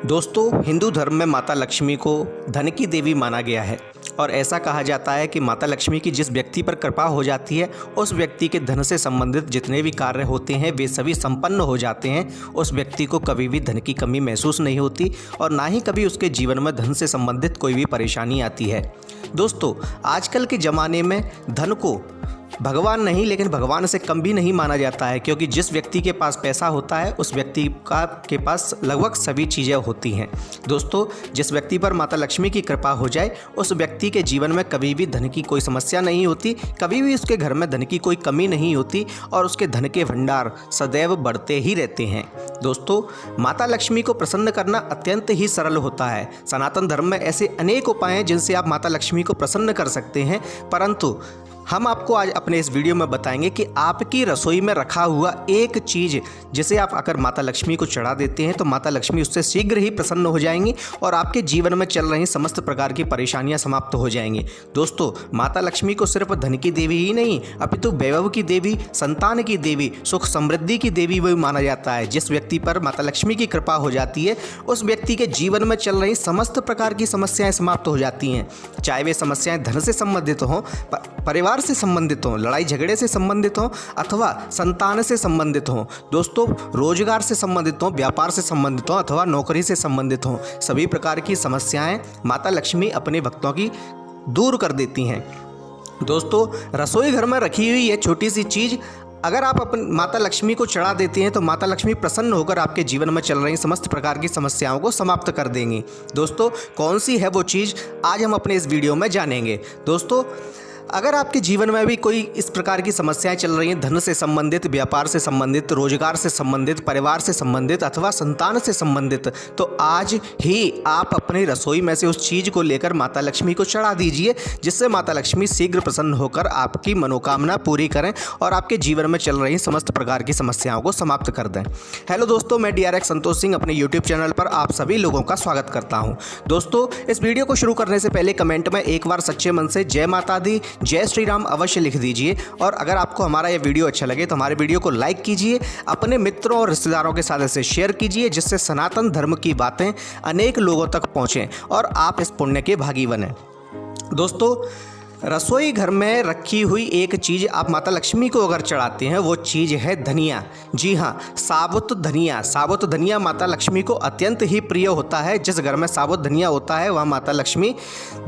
दोस्तों, हिंदू धर्म में माता लक्ष्मी को धन की देवी माना गया है और ऐसा कहा जाता है कि माता लक्ष्मी की जिस व्यक्ति पर कृपा हो जाती है उस व्यक्ति के धन से संबंधित जितने भी कार्य होते हैं वे सभी संपन्न हो जाते हैं। उस व्यक्ति को कभी भी धन की कमी महसूस नहीं होती और ना ही कभी उसके जीवन में धन से संबंधित कोई भी परेशानी आती है। दोस्तों, आजकल के ज़माने में धन को भगवान नहीं लेकिन भगवान से कम भी नहीं माना जाता है, क्योंकि जिस व्यक्ति के पास पैसा होता है उस व्यक्ति के पास लगभग सभी चीज़ें होती हैं। दोस्तों, जिस व्यक्ति पर माता लक्ष्मी की कृपा हो जाए उस व्यक्ति के जीवन में कभी भी धन की कोई समस्या नहीं होती, कभी भी उसके घर में धन की कोई कमी नहीं होती और उसके धन के भंडार सदैव बढ़ते ही रहते हैं। दोस्तों, माता लक्ष्मी को प्रसन्न करना अत्यंत ही सरल होता है। सनातन धर्म में ऐसे अनेक उपाय हैं जिनसे आप माता लक्ष्मी को प्रसन्न कर सकते हैं, परंतु हम आपको आज अपने इस वीडियो में बताएंगे कि आपकी रसोई में रखा हुआ एक चीज़ जिसे आप अगर माता लक्ष्मी को चढ़ा देते हैं तो माता लक्ष्मी उससे शीघ्र ही प्रसन्न हो जाएंगी और आपके जीवन में चल रही समस्त प्रकार की परेशानियां समाप्त हो जाएंगी। दोस्तों, माता लक्ष्मी को सिर्फ धन की देवी ही नहीं अपितु वैभव की देवी, संतान की देवी, सुख समृद्धि की देवी भी माना जाता है। जिस व्यक्ति पर माता लक्ष्मी की कृपा हो जाती है उस व्यक्ति के जीवन में चल रही समस्त प्रकार की समस्याएं समाप्त हो जाती हैं, चाहे वे समस्याएं धन से संबंधित हों, परिवार से संबंधित हों, लड़ाई झगड़े से संबंधित हों अथवा संतान से संबंधित हों। दोस्तों, रोजगार से संबंधित हों, व्यापार से संबंधित हों अथवा नौकरी से संबंधित हों, सभी प्रकार की समस्याएं माता लक्ष्मी अपने भक्तों की दूर कर देती हैं। दोस्तों, रसोई घर में रखी हुई ये छोटी सी चीज़ अगर आप अपन माता लक्ष्मी को चढ़ा देते हैं तो माता लक्ष्मी प्रसन्न होकर आपके जीवन में चल रही समस्त प्रकार की समस्याओं को समाप्त कर देंगी। दोस्तों, कौन सी है वो चीज़ आज हम अपने इस वीडियो में जानेंगे। दोस्तों, अगर आपके जीवन में भी कोई इस प्रकार की समस्याएं चल रही हैं, धन से संबंधित, व्यापार से संबंधित, रोजगार से संबंधित, परिवार से संबंधित अथवा संतान से संबंधित, तो आज ही आप अपनी रसोई में से उस चीज़ को लेकर माता लक्ष्मी को चढ़ा दीजिए, जिससे माता लक्ष्मी शीघ्र प्रसन्न होकर आपकी मनोकामना पूरी करें और आपके जीवन में चल रही समस्त प्रकार की समस्याओं को समाप्त कर दें। हेलो दोस्तों, मैं DRX संतोष सिंह अपने यूट्यूब चैनल पर आप सभी लोगों का स्वागत करता हूँ। दोस्तों, इस वीडियो को शुरू करने से पहले कमेंट में एक बार सच्चे मन से जय माता दी, जय श्री राम अवश्य लिख दीजिए और अगर आपको हमारा ये वीडियो अच्छा लगे तो हमारे वीडियो को लाइक कीजिए, अपने मित्रों और रिश्तेदारों के साथ इसे शेयर कीजिए, जिससे सनातन धर्म की बातें अनेक लोगों तक पहुंचें और आप इस पुण्य के भागी बने। दोस्तों, रसोई घर में रखी हुई एक चीज़ आप माता लक्ष्मी को अगर चढ़ाते हैं वो चीज़ है धनिया। जी हाँ, साबुत धनिया। साबुत धनिया माता लक्ष्मी को अत्यंत ही प्रिय होता है। जिस घर में साबुत धनिया होता है वहाँ माता लक्ष्मी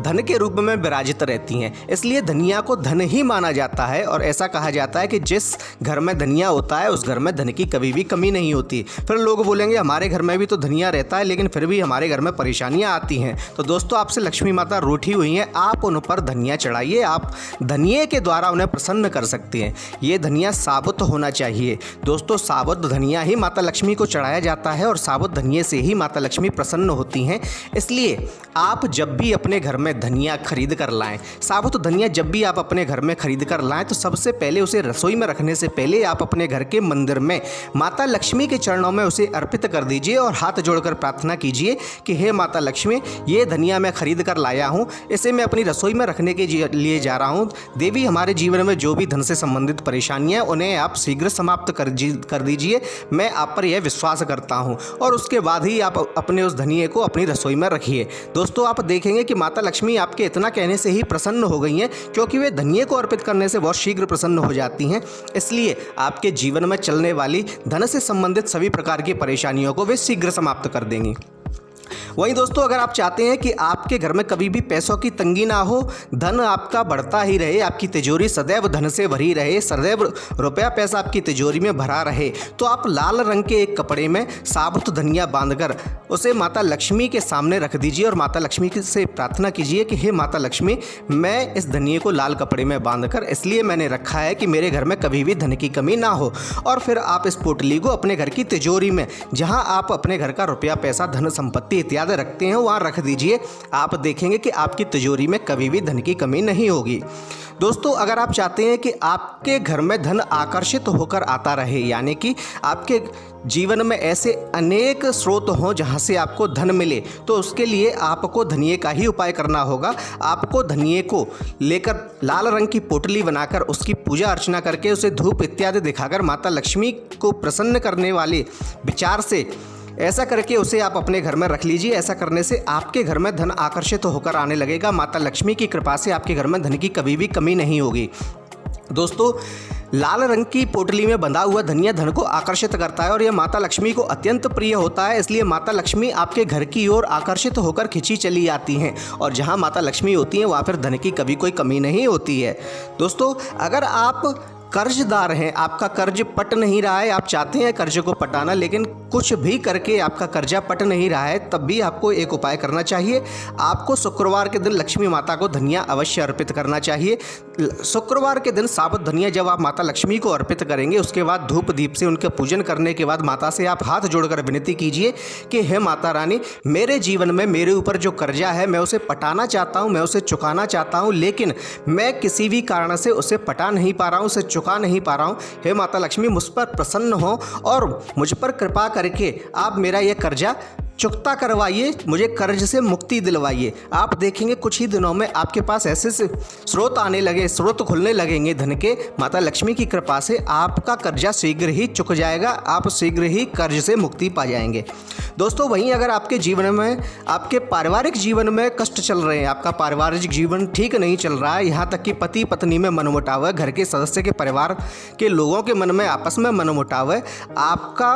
धन के रूप में विराजित रहती हैं, इसलिए धनिया को धन ही माना जाता है और ऐसा कहा जाता है कि जिस घर में धनिया होता है उस घर में धन की कभी भी कमी नहीं होती। फिर लोग बोलेंगे हमारे घर में भी तो धनिया रहता है लेकिन फिर भी हमारे घर में परेशानियाँ आती हैं। तो दोस्तों, आपसे लक्ष्मी माता रूठी हुई हैं, आप उन पर धनिया चढ़ाइए, आप धनिये के द्वारा उन्हें प्रसन्न कर सकते हैं। ये धनिया साबुत होना चाहिए। दोस्तों, साबुत धनिया ही माता लक्ष्मी को चढ़ाया जाता है और साबुत धनिये से ही माता लक्ष्मी प्रसन्न होती हैं। इसलिए आप जब भी अपने घर में धनिया खरीद कर लाएं, साबुत धनिया जब भी आप अपने घर में खरीद कर लाएं तो सबसे पहले उसे रसोई में रखने से पहले आप अपने घर के मंदिर में माता लक्ष्मी के चरणों में उसे अर्पित कर दीजिए और हाथ जोड़कर प्रार्थना कीजिए कि हे माता लक्ष्मी, ये धनिया मैं खरीद कर लाया हूँ, इसे मैं अपनी रसोई में रखने के लिए जा रहा हूँ। देवी, हमारे जीवन में जो भी धन से संबंधित परेशानियां उन्हें आप शीघ्र समाप्त कर दीजिए, मैं आप पर यह विश्वास करता हूँ। और उसके बाद ही आप अपने उस धनिये को अपनी रसोई में रखिए। दोस्तों, आप देखेंगे कि माता लक्ष्मी आपके इतना कहने से ही प्रसन्न हो गई हैं, क्योंकि वे धनिये को अर्पित करने से बहुत शीघ्र प्रसन्न हो जाती हैं। इसलिए आपके जीवन में चलने वाली धन से संबंधित सभी प्रकार की परेशानियों को वे शीघ्र समाप्त कर देंगी। वहीं दोस्तों, अगर आप चाहते हैं कि आपके घर में कभी भी पैसों की तंगी ना हो, धन आपका बढ़ता ही रहे, आपकी तिजोरी सदैव धन से भरी रहे, सदैव रुपया पैसा आपकी तिजोरी में भरा रहे, तो आप लाल रंग के एक कपड़े में साबुत धनिया बांधकर उसे माता लक्ष्मी के सामने रख दीजिए और माता लक्ष्मी से प्रार्थना कीजिए कि हे माता लक्ष्मी, मैं इस धनिये को लाल कपड़े में बांधकर इसलिए मैंने रखा है कि मेरे घर में कभी भी धन की कमी ना हो। और फिर आप इस पोटली को अपने घर की तिजोरी में, जहाँ आप अपने घर का रुपया पैसा, धन संपत्ति इत्यादि रखते हैं, वहाँ रख दीजिए। आप देखेंगे कि आपकी तिजोरी में कभी भी धन की कमी नहीं होगी। दोस्तों, अगर आप चाहते हैं कि आपके घर में धन आकर्षित होकर आता रहे, यानी कि आपके जीवन में ऐसे अनेक स्रोत हों जहां से आपको धन मिले, तो उसके लिए आपको धनिये का ही उपाय करना होगा। आपको धनिये को लेकर लाल रंग की पोटली बनाकर उसकी पूजा अर्चना करके उसे धूप इत्यादि दिखाकर माता लक्ष्मी को प्रसन्न करने वाले विचार से ऐसा करके उसे आप अपने घर में रख लीजिए। ऐसा करने से आपके घर में धन आकर्षित होकर आने लगेगा। माता लक्ष्मी की कृपा से आपके घर में धन की कभी भी कमी नहीं होगी। दोस्तों, लाल रंग की पोटली में बंधा हुआ धनिया धन को आकर्षित करता है और यह माता लक्ष्मी को अत्यंत प्रिय होता है। इसलिए माता लक्ष्मी आपके घर की ओर आकर्षित होकर खिंची चली आती हैं और जहां माता लक्ष्मी होती हैं वहां फिर धन की कभी कोई कमी नहीं होती है। दोस्तों, अगर आप कर्जदार हैं, आपका कर्ज पट नहीं रहा है, आप चाहते हैं कर्ज को पटाना लेकिन कुछ भी करके आपका कर्जा पट नहीं रहा है, तब भी आपको एक उपाय करना चाहिए। आपको शुक्रवार के दिन लक्ष्मी माता को धनिया अवश्य अर्पित करना चाहिए। शुक्रवार के दिन साबुत धनिया जब आप माता लक्ष्मी को अर्पित करेंगे, उसके बाद धूप दीप से उनके पूजन करने के बाद माता से आप हाथ जोड़कर विनती कीजिए कि हे माता रानी, मेरे जीवन में मेरे ऊपर जो कर्जा है मैं उसे पटाना चाहता हूँ, मैं उसे चुकाना चाहता हूँ, लेकिन मैं किसी भी कारण से उसे पटा नहीं पा रहा हूँ, उसे चुका नहीं पा रहा हूँ। हे माता लक्ष्मी, मुझ पर प्रसन्न हो और मुझ पर कृपा करके आप मेरा यह कर्जा चुकता करवाइए, मुझे कर्ज से मुक्ति दिलवाइए। आप देखेंगे कुछ ही दिनों में आपके पास ऐसे स्रोत आने लगे, स्रोत खुलने लगेंगे धन के। माता लक्ष्मी की कृपा से आपका कर्जा शीघ्र ही चुक जाएगा, आप शीघ्र ही कर्ज से मुक्ति पा जाएंगे। दोस्तों, वहीं अगर आपके जीवन में, आपके पारिवारिक जीवन में कष्ट चल रहे हैं, आपका पारिवारिक जीवन ठीक नहीं चल रहा है, यहाँ तक कि पति पत्नी में मनमुटाव है, घर के सदस्य के परिवार के लोगों के मन में आपस में मनमुटाव है, आपका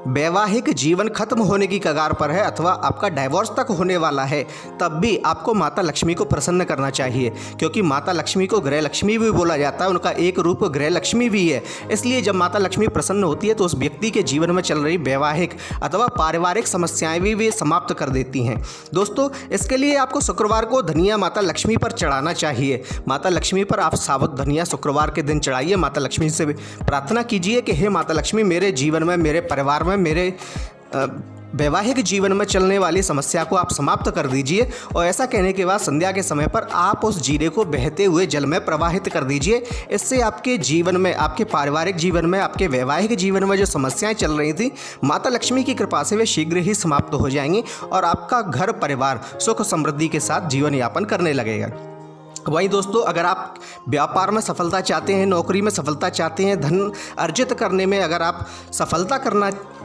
वैवाहिक जीवन खत्म होने की कगार पर है अथवा आपका डाइवोर्स तक होने वाला है, तब भी आपको माता लक्ष्मी को प्रसन्न करना चाहिए, क्योंकि माता लक्ष्मी को गृह लक्ष्मी भी बोला जाता है, उनका एक रूप गृह लक्ष्मी भी है। इसलिए जब माता लक्ष्मी प्रसन्न होती है तो उस व्यक्ति के जीवन में चल रही वैवाहिक अथवा पारिवारिक समस्याएं भी वे समाप्त कर देती हैं। दोस्तों, इसके लिए आपको शुक्रवार को धनिया माता लक्ष्मी पर चढ़ाना चाहिए। माता लक्ष्मी पर आप साबुत धनिया शुक्रवार के दिन चढ़ाइए। माता लक्ष्मी से प्रार्थना कीजिए कि हे माता लक्ष्मी, मेरे जीवन में, मेरे परिवार में, मेरे वैवाहिक जीवन में चलने वाली समस्या को आप समाप्त कर दीजिए। और ऐसा कहने के बाद संध्या के समय पर आप उस जीरे को बहते हुए जल में प्रवाहित कर दीजिए। इससे आपके जीवन में, आपके पारिवारिक जीवन में, आपके वैवाहिक जीवन में जो समस्याएं चल रही थी, माता लक्ष्मी की कृपा से वे शीघ्र ही समाप्त हो जाएंगी और आपका घर परिवार सुख समृद्धि के साथ जीवन यापन करने लगेगा। वहीं दोस्तों, अगर आप व्यापार में सफलता चाहते हैं, नौकरी में सफलता चाहते हैं, धन अर्जित करने में अगर आप सफलता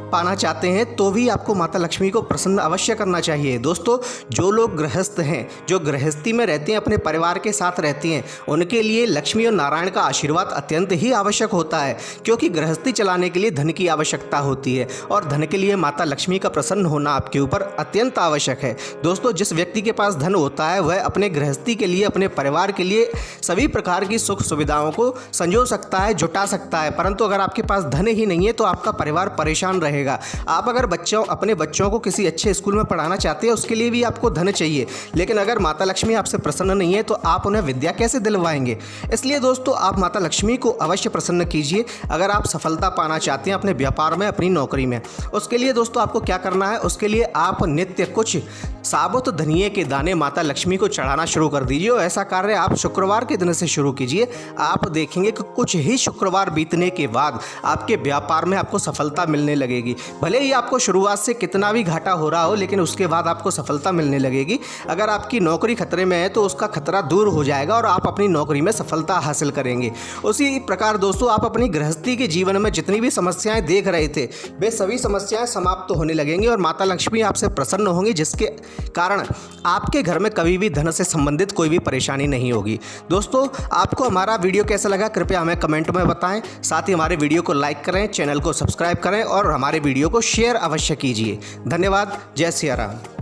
पाना चाहते हैं, तो भी आपको माता लक्ष्मी को प्रसन्न अवश्य करना चाहिए। दोस्तों, जो लोग गृहस्थ हैं, जो गृहस्थी में रहते हैं, अपने परिवार के साथ रहते हैं, उनके लिए लक्ष्मी और नारायण का आशीर्वाद अत्यंत ही आवश्यक होता है, क्योंकि गृहस्थी चलाने के लिए धन की आवश्यकता होती है और धन के लिए माता लक्ष्मी का प्रसन्न होना आपके ऊपर अत्यंत आवश्यक है। दोस्तों, जिस व्यक्ति के पास धन होता है वह अपने गृहस्थी के लिए, अपने परिवार के लिए सभी प्रकार की सुख सुविधाओं को संजो सकता है, जुटा सकता है। परंतु अगर आपके पास धन ही नहीं है तो आपका परिवार परेशान रहेगा। आप अगर अपने बच्चों को किसी अच्छे स्कूल में पढ़ाना चाहते हैं, उसके लिए भी आपको धन चाहिए, लेकिन अगर माता लक्ष्मी आपसे प्रसन्न नहीं है तो आप उन्हें विद्या कैसे दिलवाएंगे। इसलिए दोस्तों, आप माता लक्ष्मी को अवश्य प्रसन्न कीजिए। अगर आप सफलता पाना चाहते हैं अपने व्यापार में, अपनी नौकरी में, उसके लिए दोस्तों आपको क्या करना है, उसके लिए आप नित्य कुछ साबुत धनिये के दाने माता लक्ष्मी को चढ़ाना शुरू कर दीजिए। और ऐसा कार्य आप शुक्रवार के दिन से शुरू कीजिए। आप देखेंगे कि कुछ ही शुक्रवार बीतने के बाद आपके व्यापार में आपको सफलता मिलने लगेगी। भले ही आपको शुरुआत से कितना भी घाटा हो रहा हो, लेकिन उसके बाद आपको सफलता मिलने लगेगी। अगर आपकी नौकरी खतरे में है तो उसका खतरा दूर हो जाएगा और आप अपनी नौकरी में सफलता हासिल करेंगे। उसी प्रकार दोस्तों, आप अपनी गृहस्थी के जीवन में जितनी भी समस्याएं देख रहे थे, वे सभी समस्याएं समाप्त होने लगेंगी और माता लक्ष्मी आपसे प्रसन्न होंगी, जिसके कारण आपके घर में कभी भी धन से संबंधित कोई भी परेशानी नहीं होगी। दोस्तों, आपको हमारा वीडियो कैसा लगा कृपया हमें कमेंट में बताएं। साथ ही हमारे वीडियो को लाइक करें, चैनल को सब्सक्राइब करें और हमारे वीडियो को शेयर अवश्य कीजिए। धन्यवाद। जय सिया राम।